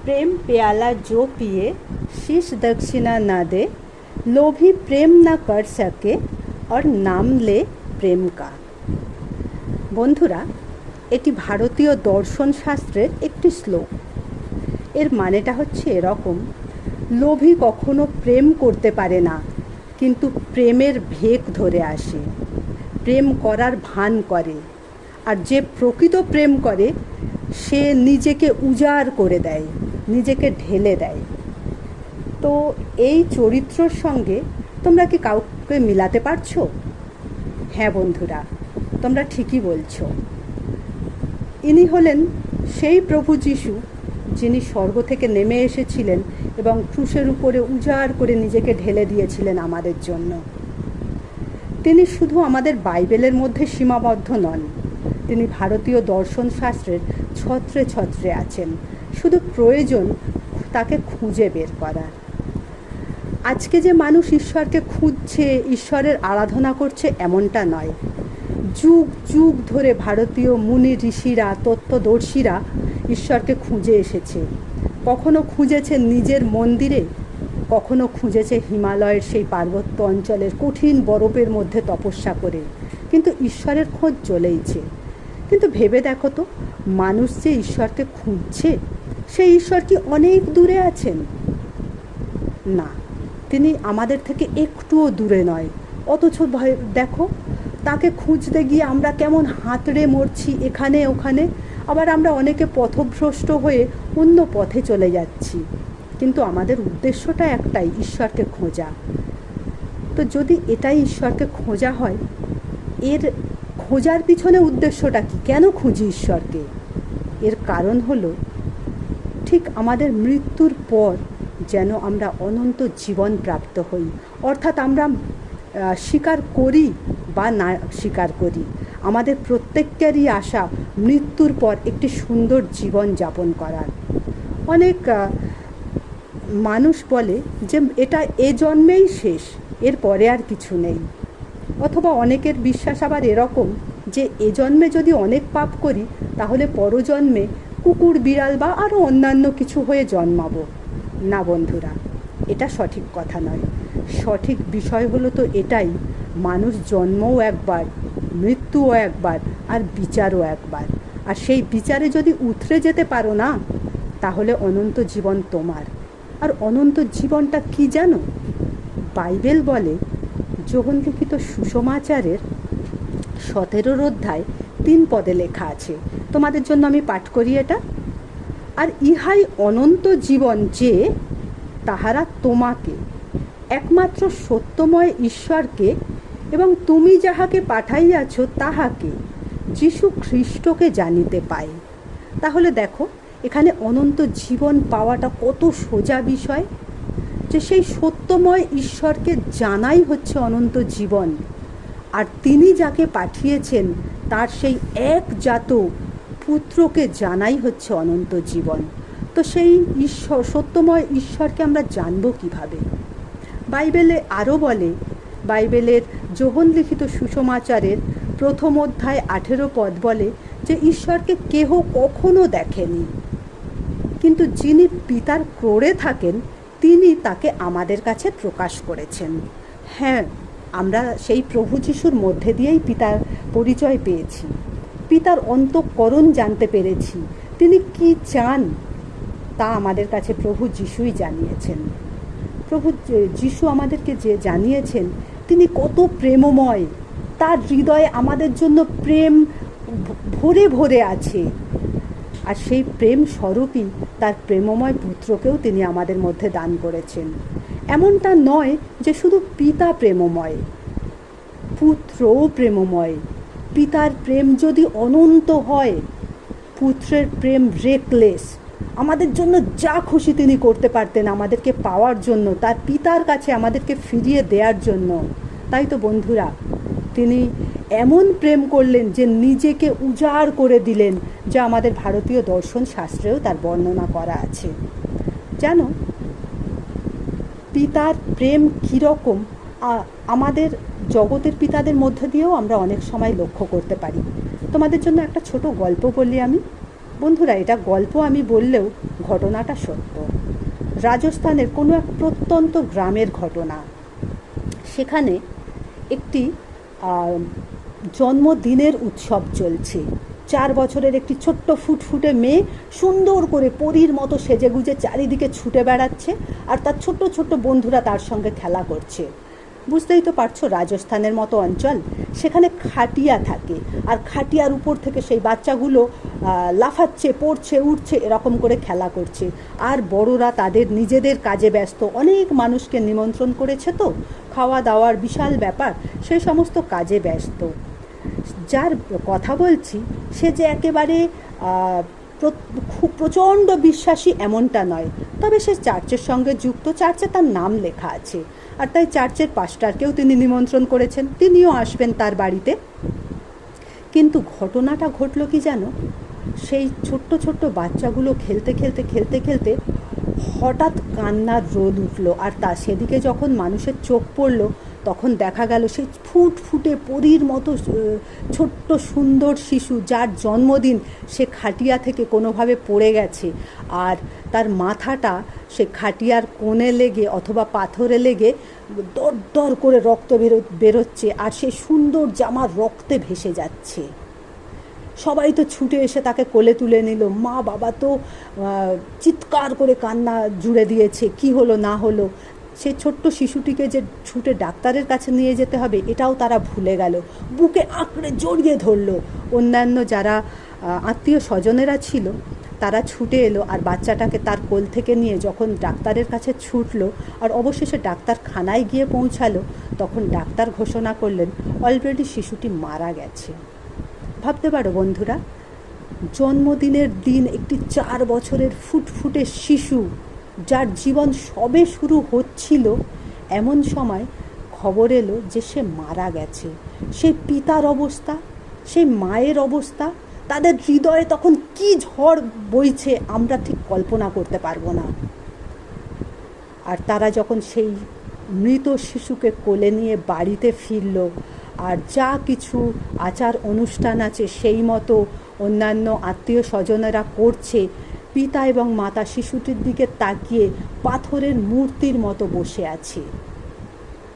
प्रेम प्याला जो पिए शीश दक्षिणा ना दे, लोभी प्रेम ना कर सके और नाम ले প্রেম কা। বন্ধুরা, এটি ভারতীয় দর্শন শাস্ত্রের একটি শ্লোক। এর মানেটা হচ্ছে এরকম: লোভী কখনো প্রেম করতে পারে না, কিন্তু প্রেমের ভেক ধরে আসে, প্রেম করার ভান করে। আর যে প্রকৃত প্রেম করে সে নিজেকে উজাড় করে দেয়, নিজেকে ঢেলে দেয়। তো এই চরিত্রর সঙ্গে তোমরা কি কাউকে মিলাতে পারছো? হ্যাঁ বন্ধুরা, তোমরা ঠিকই বলছো। ইনি হলেন সেই প্রভু যিশু, যিনি স্বর্গ থেকে নেমে এসেছিলেন এবং ক্রুশের উপরে উজাড় করে নিজেকে ঢেলে দিয়েছিলেন আমাদের জন্য। তিনি শুধু আমাদের বাইবেলের মধ্যে সীমাবদ্ধ নন, তিনি ভারতীয় দর্শন শাস্ত্রের ছত্রে ছত্রে আছেন। শুধু প্রয়োজন তাকে খুঁজে বের করা। আজকে যে মানুষ ঈশ্বরকে খুঁজছে, ঈশ্বরের আরাধনা করছে, এমনটা নয়। যুগ যুগ ধরে ভারতীয় মুনি ঋষিরা, তত্ত্বদর্শীরা ঈশ্বরকে খুঁজে এসেছে। কখনো খুঁজেছে নিজের মন্দিরে, কখনো খুঁজেছে হিমালয়ের সেই পার্বত্য অঞ্চলের কঠিন বরফের মধ্যে তপস্যা করে, কিন্তু ঈশ্বরের খোঁজ চলেইছে। কিন্তু ভেবে দেখো তো, মানুষ যে ঈশ্বরকে খুঁজছে, সেই ঈশ্বর কি অনেক দূরে আছেন? না, তিনি আমাদের থেকে একটুও দূরে নয়। অথচ দেখো, তাকে খুঁজতে গিয়ে আমরা কেমন হাতড়ে মরছি এখানে ওখানে। আবার আমরা অনেকে পথভ্রষ্ট হয়ে অন্য পথে চলে যাচ্ছি, কিন্তু আমাদের উদ্দেশ্যটা একটাই, ঈশ্বরকে খোঁজা। তো যদি এটাই ঈশ্বরকে খোঁজা হয়, এর খোঁজার পিছনে উদ্দেশ্যটা কি? কেন খুঁজি ঈশ্বরকে? এর কারণ হলো, ঠিক আমাদের মৃত্যুর পর যেন আমরা অনন্ত জীবন প্রাপ্ত হই। অর্থাৎ আমরা স্বীকার করি বা না স্বীকার করি, আমাদের প্রত্যেকেরই আশা মৃত্যুর পর একটি সুন্দর জীবন যাপন করার। অনেক মানুষ বলে যে এটা এ জন্মেই শেষ, এর পরে আর কিছু নেই। অথবা অনেকের বিশ্বাস আবার এরকম যে এ জন্মে যদি অনেক পাপ করি, তাহলে পরজন্মে কুকুর, বিড়াল বা আরও অন্যান্য কিছু হয়ে জন্মাবো। না বন্ধুরা, এটা সঠিক কথা নয়। সঠিক বিষয় হলো তো এটাই, মানুষ জন্মও একবার, মৃত্যুও একবার, আর বিচারও একবার। আর সেই বিচারে যদি উতরে যেতে পারো না, তাহলে অনন্ত জীবন তোমার। আর অনন্ত জীবনটা কি জানো? বাইবেল বলে, যোহন লিখিত সুসমাচারের 17 অধ্যায় 3 পদে লেখা আছে। তোমাদের জন্য আমি পাঠ করি এটা। আর ইহাই অনন্ত জীবন, যে তাহারা তোমাকে, একমাত্র সত্যময় ঈশ্বরকে এবং তুমি যাহাকে পাঠাইয়াছ তাহাকে, যীশু খ্রিস্টকে জানিতে পায়। তাহলে দেখো, এখানে অনন্ত জীবন পাওয়াটা কত সোজা বিষয়, যে সেই সত্যময় ঈশ্বরকে জানাই হচ্ছে অনন্ত জীবন। আর তিনি যাকে পাঠিয়েছেন তার সেই একজাত পুত্রকে জানাই হচ্ছে অনন্ত জীবন। তো সেই ঈশ্বর, সত্যময় ঈশ্বরকে আমরা জানবো কিভাবে? বাইবেলে আরও বলে, বাইবেলের যোহন লিখিত সুসমাচারের 1 অধ্যায় 18 পদ বলে যে ঈশ্বরকে কেহ কখনো দেখেনি, কিন্তু যিনি পিতার ক্রোড়ে থাকেন তিনি তাকে আমাদের কাছে প্রকাশ করেছেন। হ্যাঁ, আমরা সেই প্রভু যিশুর মধ্যে দিয়েই পিতার পরিচয় পেয়েছি, পিতার অন্তঃকরণ জানতে পেরেছি। তিনি কি চান তা আমাদের কাছে প্রভু যিশুই জানিয়েছেন। প্রভু যিশু আমাদেরকে যে জানিয়েছেন তিনি কত প্রেমময়, তার হৃদয়ে আমাদের জন্য প্রেম ভরে ভরে আছে। আর সেই প্রেম স্বরূপই তার প্রেমময় পুত্রকেও তিনি আমাদের মধ্যে দান করেছেন। এমনটা নয় যে শুধু পিতা প্রেমময়, পুত্রও প্রেমময়। পিতার প্রেম যদি অনন্ত হয়, পুত্রের প্রেম রেকলেস। আমাদের জন্য যা খুশি তিনি করতে পারতেন আমাদেরকে পাওয়ার জন্য, তার পিতার কাছে আমাদেরকে ফিরিয়ে দেওয়ার জন্য। তাই তো বন্ধুরা, তিনি এমন প্রেম করলেন যে নিজেকে উজাড় করে দিলেন, যা আমাদের ভারতীয় দর্শন শাস্ত্রেও তার বর্ণনা করা আছে। জানো, পিতার প্রেম কীরকম আমাদের জগতের পিতাদের মধ্যে দিয়েও আমরা অনেক সময় লক্ষ্য করতে পারি। তোমাদের জন্য একটা ছোট গল্প বলি আমি। বন্ধুরা, এটা গল্প আমি বললেও ঘটনাটা সত্য। রাজস্থানের কোনো এক প্রত্যন্ত গ্রামের ঘটনা। সেখানে একটি জন্মদিনের উৎসব চলছে। 4 বছরের একটি ছোট্ট ফুটফুটে মেয়ে সুন্দর করে পরীর মতো সেজেগুজে চারিদিকে ছুটে বেড়াচ্ছে, আর তার ছোট্ট ছোট্ট বন্ধুরা তার সঙ্গে খেলা করছে। বুঝতেই তো পারছো, রাজস্থানের মতো অঞ্চল, সেখানে খাটিয়া থাকে, আর খাটিয়ার উপর থেকে সেই বাচ্চাগুলো লাফাচ্ছে, পড়ছে, উঠছে, এরকম করে খেলা করছে। আর বড়রা তাদের নিজেদের কাজে ব্যস্ত, অনেক মানুষকে নিমন্ত্রণ করেছে তো, খাওয়া দাওয়ার বিশাল ব্যাপার, সেই সমস্ত কাজে ব্যস্ত। যার কথা বলছি সে যে একেবারে খুব প্রচণ্ড বিশ্বাসী এমনটা নয়, তবে সে চার্চের সঙ্গে যুক্ত, চার্চে তার নাম লেখা আছে, আর তাই চার্চের পাস্টারকেও তিনি নিমন্ত্রণ করেছেন, তিনিও আসবেন তার বাড়িতে। কিন্তু ঘটনাটা ঘটল কি জানো, সেই ছোট্ট ছোট্ট বাচ্চাগুলো খেলতে খেলতে খেলতে খেলতে হঠাৎ কান্নার রোল উঠল, আর সেদিকে যখন মানুষের চোখ পড়ল তখন দেখা গেল সেই ফুটফুটে পরীর মতো ছোট্ট সুন্দর শিশু, যার জন্মদিন, সে খাটিয়া থেকে কোনোভাবে পড়ে গেছে, আর তার মাথাটা সে খাটিয়ার কোণে লেগে অথবা পাথরে লেগে দর দর করে রক্ত বেরোচ্ছে, আর সে সুন্দর জামা রক্তে ভেসে যাচ্ছে। সবাই তো ছুটে এসে তাকে কোলে তুলে নিল। মা বাবা তো চিৎকার করে কান্না জুড়ে দিয়েছে, কি হলো না হলো। সে ছোট্ট শিশুটিকে যে ছুটে ডাক্তারের কাছে নিয়ে যেতে হবে, এটাও তারা ভুলে গেল। বুকে আঁকড়ে জড়িয়ে ধরলো। অন্যান্য যারা আত্মীয় স্বজনেরা ছিল তারা ছুটে এলো, আর বাচ্চাটাকে তার কোল থেকে নিয়ে যখন ডাক্তারের কাছে ছুটলো আর অবশেষে ডাক্তারখানায় গিয়ে পৌঁছালো, তখন ডাক্তার ঘোষণা করলেন অলরেডি শিশুটি মারা গেছে। ভাবতে পারো বন্ধুরা, জন্মদিনের দিন একটি 4 বছরের ফুটফুটে শিশু, যার জীবন সবে শুরু হচ্ছিল, এমন সময় খবর এলো যে সে মারা গেছে। সেই পিতার অবস্থা, সেই মায়ের অবস্থা, তাদের হৃদয়ে তখন কি ঝড় বইছে আমরা ঠিক কল্পনা করতে পারবো না। আর তারা যখন সেই মৃত শিশুকে কোলে নিয়ে বাড়িতে ফিরল, আর যা কিছু আচার অনুষ্ঠান আছে সেই মতো অন্যান্য আত্মীয় স্বজনেরা করছে, পিতা এবং মাতা শিশুটির দিকে তাকিয়ে পাথরের মূর্তির মতো বসে আছে।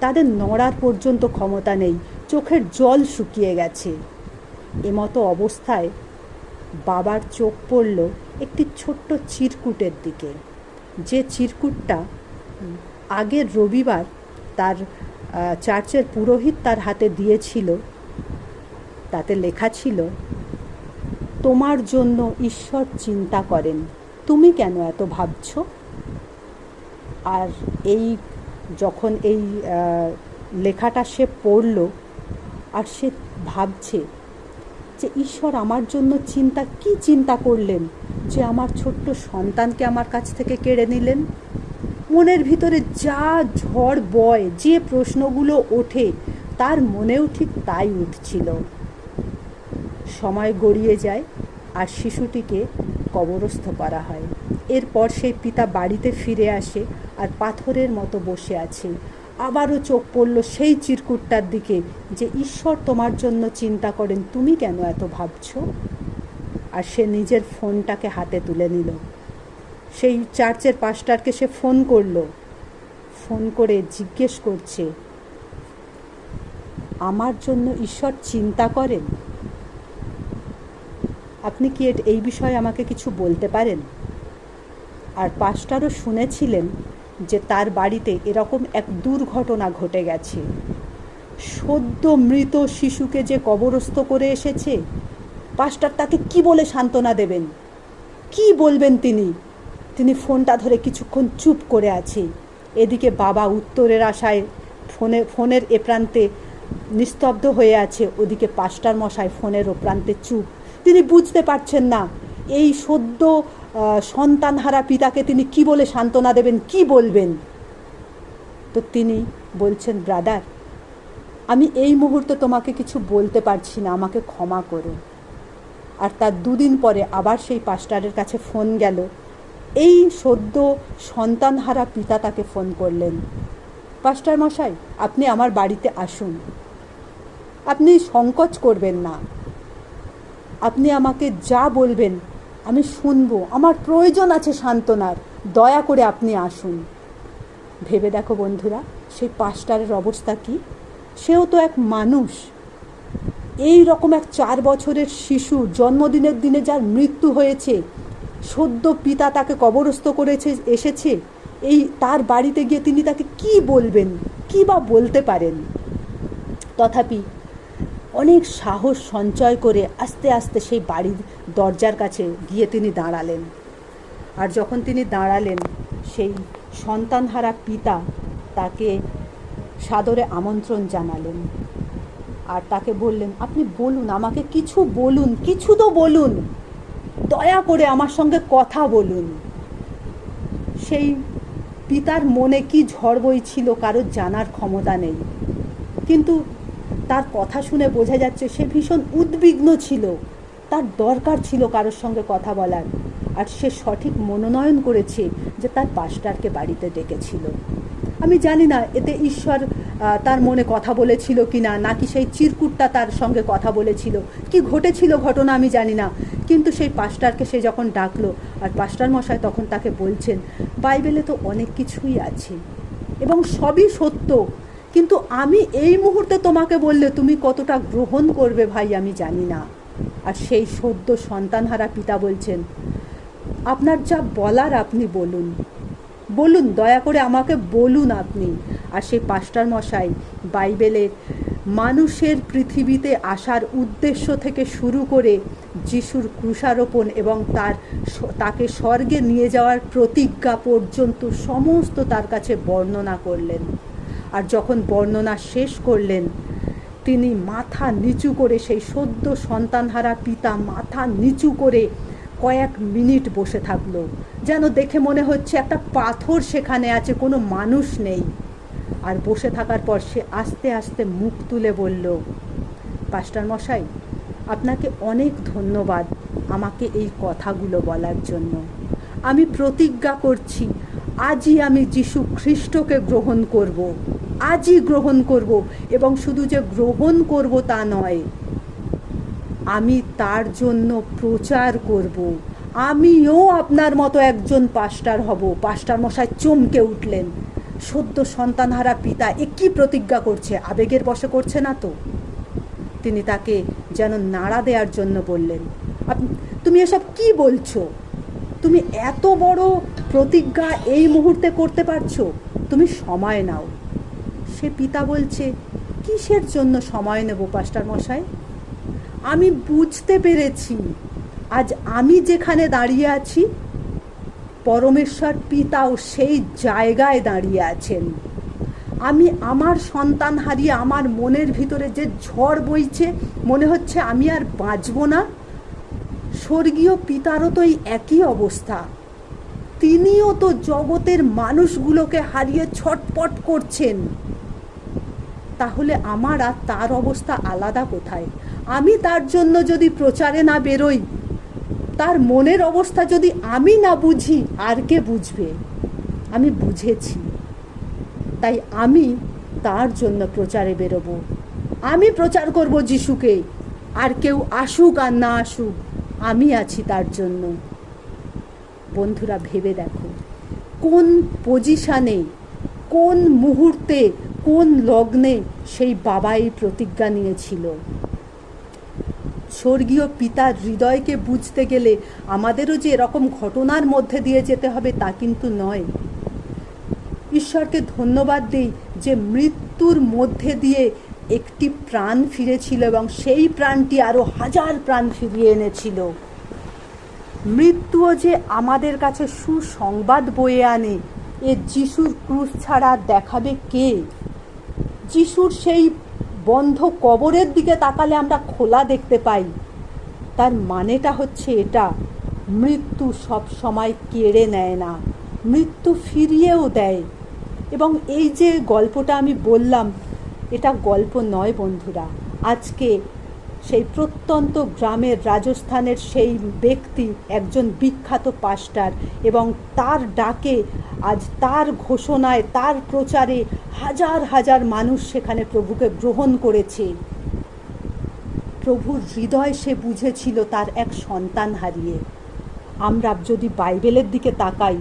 তাদের নড়ার পর্যন্ত ক্ষমতা নেই, চোখের জল শুকিয়ে গেছে। এমতো অবস্থায় বাবার চোখ পড়ল একটি ছোট্ট চিরকুটের দিকে, যে চিরকুটটা আগের রবিবার তার চার্চের পুরোহিত তার হাতে দিয়েছিল। তাতে লেখা ছিল, তোমার জন্য ঈশ্বর চিন্তা করেন, তুমি কেন এত ভাবছ? আর যখন এই লেখাটা সে পড়ল, আর সে ভাবছে যে ঈশ্বর আমার জন্য কি চিন্তা করলেন যে আমার ছোট্ট সন্তানকে আমার কাছ থেকে কেড়ে নিলেন। মনের ভিতরে যা ঝড় বয়, যে প্রশ্নগুলো ওঠে, তার মনেও ঠিক তাই উঠছিল। সময় গড়িয়ে যায় আর শিশুটিকে কবরস্থ করা হয়। এরপর সেই পিতা বাড়িতে ফিরে আসে আর পাথরের মতো বসে আছে। আবারও চোখ পড়ল সেই চিরকুটটার দিকে, যে ঈশ্বর তোমার জন্য চিন্তা করেন, তুমি কেন এত ভাবছ? আর সে নিজের ফোনটাকে হাতে তুলে নিল। সেই চার্চের পাস্টারকে সে ফোন করলো, ফোন করে জিজ্ঞেস করছে, আমার জন্য ঈশ্বর চিন্তা করেন? আপনি কি এই বিষয়ে আমাকে কিছু বলতে পারেন? আর পাস্টারও শুনেছিলেন যে তার বাড়িতে এরকম এক দুর্ঘটনা ঘটে গেছে। সদ্য মৃত শিশুকে যে কবরস্থ করে এসেছে, পাস্টার তাকে কি বলে সান্ত্বনা দেবেন, কি বলবেন তিনি ফোনটা ধরে কিছুক্ষণ চুপ করে আছে। এদিকে বাবা উত্তরের আশায় ফোনের এ প্রান্তে নিস্তব্ধ হয়ে আছে, ওদিকে পাস্টার মশাই ফোনের ও প্রান্তে চুপ। তিনি বুঝতে পারছেন না এই সদ্য সন্তানহারা পিতাকে তিনি কি বলে সান্ত্বনা দেবেন, কি বলবেন। তো তিনি বলছেন, ব্রাদার, আমি এই মুহূর্তে তোমাকে কিছু বলতে পারছি না, আমাকে ক্ষমা করো। আর তার 2 দিন পরে আবার সেই পাস্টারের কাছে ফোন গেল। এই সদ্য সন্তানহারা পিতা তাকে ফোন করলেন, পাস্টার মশাই, আপনি আমার বাড়িতে আসুন, আপনি সংকোচ করবেন না, আপনি আমাকে যা বলবেন আমি শুনবো, আমার প্রয়োজন আছে সান্ত্বনার, দয়া করে আপনি আসুন। ভেবে দেখো বন্ধুরা, সেই পাস্টারের অবস্থা কি। সেও তো এক মানুষ। এই রকম এক 4 বছরের শিশু জন্মদিনের দিনে যার মৃত্যু হয়েছে, সদ্য পিতা তাকে কবরস্থ করেছে এসেছে, এই তার বাড়িতে গিয়ে তিনি তাকে কি বলবেন, কি বা বলতে পারেন। তথাপি অনেক সাহস সঞ্চয় করে আস্তে আস্তে সেই বাড়ির দরজার কাছে গিয়ে তিনি দাঁড়ালেন। আর যখন তিনি দাঁড়ালেন, সেই সন্তানহারা পিতা তাকে সাদরে আমন্ত্রণ জানালেন আর তাকে বললেন, আপনি বলুন, আমাকে কিছু বলুন, কিছু তো বলুন, দয়া করে আমার সঙ্গে কথা বলুন। সেই পিতার মনে কি ঝড় বইছিল কারোর জানার ক্ষমতা নেই, কিন্তু তার কথা শুনে বোঝা যাচ্ছে সে ভীষণ উদ্বিগ্ন ছিল। তার দরকার ছিল কারোর সঙ্গে কথা বলার, আর সে সঠিক মনোনয়ন করেছে যে তার পাস্টারকে বাড়িতে ডেকেছিল। আমি জানি না এতে ঈশ্বর তার মনে কথা বলেছিল কি না, নাকি সেই চিরকুটটা তার সঙ্গে কথা বলেছিল, কি ঘটেছিল ঘটনা আমি জানি না। কিন্তু সেই পাস্টারকে সে যখন ডাকলো, আর পাস্টার মশাই তখন তাকে বলছেন, বাইবেলে তো অনেক কিছুই আছে এবং সবই সত্য, কিন্তু আমি এই মুহূর্তে তোমাকে বললে তুমি কতটা গ্রহণ করবে ভাই আমি জানি না। আর সেই সদ্য সন্তানহারা পিতা বলছেন, আপনার যা বলার আপনি বলুন, বলুন, দয়া করে আমাকে বলুন আপনি। আর সেই পাস্টার মশাই বাইবেলের মানুষের পৃথিবীতে আসার উদ্দেশ্য থেকে শুরু করে যিশুর ক্রুশারোপণ এবং তাকে স্বর্গে নিয়ে যাওয়ার প্রতিজ্ঞা পর্যন্ত সমস্ত তার কাছে বর্ণনা করলেন। আর যখন বর্ণনা শেষ করলেন, তিনি মাথা নিচু করে, সেই সদ্য সন্তানহারা পিতা মাথা নিচু করে কয়েক মিনিট বসে থাকলো, যেন দেখে মনে হচ্ছে একটা পাথর সেখানে আছে, কোনো মানুষ নেই। আর বসে থাকার পর সে আস্তে আস্তে মুখ তুলে বলল, পাস্টার মশাই, আপনাকে অনেক ধন্যবাদ আমাকে এই কথাগুলো বলার জন্য। আমি প্রতিজ্ঞা করছি আজই আমি যিশু খ্রিস্টকে গ্রহণ করব, আজই গ্রহণ করব, এবং শুধু যে গ্রহণ করব তা নয়, আমি তার জন্য প্রচার করব, আমিও আপনার মতো একজন পাস্টার হব। পাস্টার মশাই চমকে উঠলেন। সদ্য সন্তানহারা পিতা এ কী প্রতিজ্ঞা করছে, আবেগের বশে করছে না তো? তিনি তাকে যেন নাড়া দেওয়ার জন্য বললেন, তুমি এসব কি বলছো? তুমি এত বড় প্রতিজ্ঞা এই মুহূর্তে করতে পারছো? তুমি সময় নাও। সে পিতা বলছে, কিসের জন্য সময় নেব পাস্টার মশাই? আমি বুঝতে পেরেছি আজ আমি যেখানে দাঁড়িয়ে আছি, পরমেশ্বর পিতাও সেই জায়গায় দাঁড়িয়ে আছেন। আমি আমার সন্তান হারিয়ে আমার মনের ভিতরে যে ঝড় বইছে, মনে হচ্ছে আমি আর বাঁচব না, স্বর্গীয় পিতারও তো এই একই অবস্থা। তিনিও তো জগতের মানুষগুলোকে হারিয়ে ছটপট করছেন। তাহলে আমার আর তার অবস্থা আলাদা কোথায়? আমি তার জন্য যদি প্রচারে না বেরোই, তার মনের অবস্থা যদি আমি না বুঝি, আর কে বুঝবে? আমি বুঝেছি, তাই আমি তার জন্য প্রচারে বেরোবো। আমি প্রচার করব যিশুকে, আর কেউ আসুক আর না আসুক, আমি আছি তার জন্য। বন্ধুরা, ভেবে দেখো কোন পজিশানে, কোন মুহূর্তে, কোন লগ্নে সেই বাবা এই প্রতিজ্ঞা নিয়েছিল। স্বর্গীয় পিতার হৃদয়কে বুঝতে গেলে আমাদেরও যে এরকম ঘটনার মধ্যে দিয়ে যেতে হবে তা কিন্তু নয়। ঈশ্বরকে ধন্যবাদ দিই যে মৃত্যুর মধ্যে দিয়ে একটি প্রাণ ফিরেছিল এবং সেই প্রাণটি আরও হাজার প্রাণ ফিরিয়ে এনেছিল। মৃত্যুও যে আমাদের কাছে সুসংবাদ বয়ে আনে, এ যিশুর ক্রুশ ছাড়া দেখাবে কে? যিশুর সেই বন্ধ কবরের দিকে তাকালে আমরা খোলা দেখতে পাই। তার মানেটা হচ্ছে এটা, মৃত্যু সব সময় কেড়ে নেয় না, মৃত্যু ফিরিয়েও দেয়। এবং এই যে গল্পটা আমি বললাম, এটা গল্প নয় বন্ধুরা। আজকে সেই প্রত্যন্ত গ্রামের রাজস্থানের সেই ব্যক্তি একজন বিখ্যাত পাস্টার, এবং তার ডাকে, আজ তার ঘোষণায়, তার প্রচারে হাজার হাজার মানুষ সেখানে প্রভুকে গ্রহণ করেছে। প্রভুর হৃদয় সে বুঝেছিল তার এক সন্তান হারিয়ে। আমরা যদি বাইবেলের দিকে তাকাই,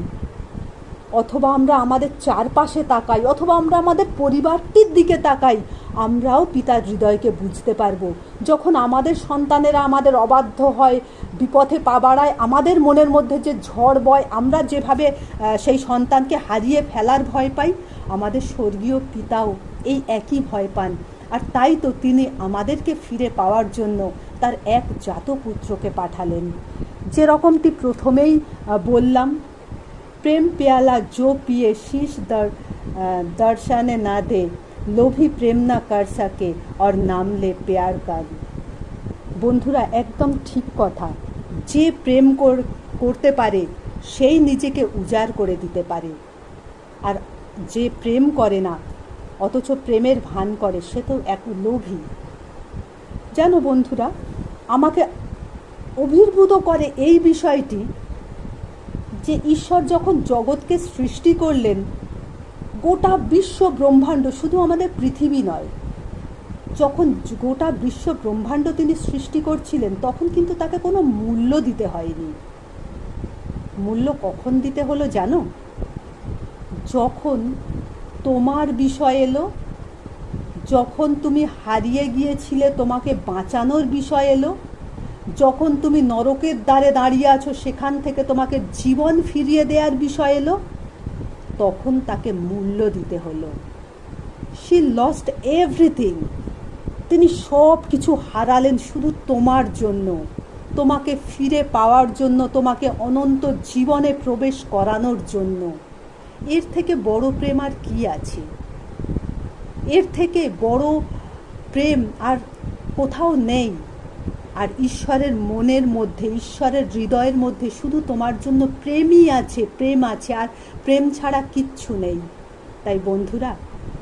অথবা আমরা আমাদের চারপাশে তাকাই, অথবা আমরা আমাদের পরিবারটির দিকে তাকাই, আমরাও পিতার হৃদয়কে বুঝতে পারবো। যখন আমাদের সন্তানেরা আমাদের অবাধ্য হয়, বিপথে পা বাড়ায়, আমাদের মনের মধ্যে যে ঝড় বয়, আমরা যেভাবে সেই সন্তানকে হারিয়ে ফেলার ভয় পাই, আমাদের স্বর্গীয় পিতাও এই একই ভয় পান। আর তাই তো তিনি আমাদেরকে ফিরে পাওয়ার জন্য তার এক জাতপুত্রকে পাঠালেন। যেরকমটি প্রথমেই বললাম, প্রেম পেয়ালা जो पिए शीश दर्शने ना दे, लोभी प्रेम ना कर सके और नाम ले प्यार का। বন্ধুরা, একদম ঠিক কথা। যে প্রেম করতে পারে সেই নিজেকে উজাড় করে দিতে পারে, আর যে প্রেম করে না অথচ প্রেমের ভান করে সে তো এক লোভী। জানো বন্ধুরা, আমাকে অভিভূত করে এই বিষয়টি যে ঈশ্বর যখন জগৎকে সৃষ্টি করলেন, গোটা বিশ্ব ব্রহ্মাণ্ড, শুধু আমাদের পৃথিবী নয়, যখন গোটা বিশ্ব ব্রহ্মাণ্ড তিনি সৃষ্টি করছিলেন তখন কিন্তু তাকে কোনো মূল্য দিতে হয়নি। মূল্য কখন দিতে হলো জানো? যখন তোমার বিষয় এলো, যখন তুমি হারিয়ে গিয়েছিলে তোমাকে বাঁচানোর বিষয় এলো, যখন তুমি নরকের দ্বারে দাঁড়িয়ে আছো সেখান থেকে তোমাকে জীবন ফিরিয়ে দেওয়ার বিষয় এলো, তখন তাকে মূল্য দিতে হলো। She lost everything. তিনি সব কিছু হারালেন শুধু তোমার জন্য, তোমাকে ফিরে পাওয়ার জন্য, তোমাকে অনন্ত জীবনে প্রবেশ করানোর জন্য। এর থেকে বড় প্রেম আর কি আছে? এর থেকে বড় প্রেম আর কোথাও নেই। আর ঈশ্বরের মনের মধ্যে, ঈশ্বরের হৃদয়ের মধ্যে শুধু তোমার জন্য প্রেমই আছে, প্রেম আছে, আর প্রেম ছাড়া কিচ্ছু নেই। তাই বন্ধুরা,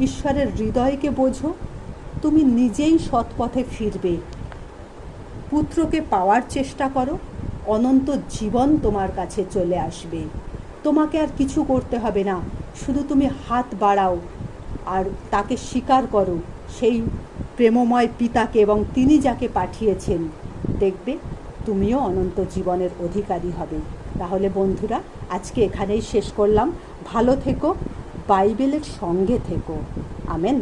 ঈশ্বরের হৃদয়কে বোঝো, তুমি নিজেই সৎপথে ফিরবে, পুত্রকে পাওয়ার চেষ্টা করো, অনন্ত জীবন তোমার কাছে চলে আসবে। তোমাকে আর কিছু করতে হবে না, শুধু তুমি হাত বাড়াও আর তাকে স্বীকার করো, সেই প্রেমময় পিতাকে এবং তিনি যাকে পাঠিয়েছেন। দেখবে তুমিও অনন্ত জীবনের অধিকারী হবে। তাহলে বন্ধুরা, আজকে এখানেই শেষ করলাম। ভালো থেকো, বাইবেলের সঙ্গে থেকো। আমেন।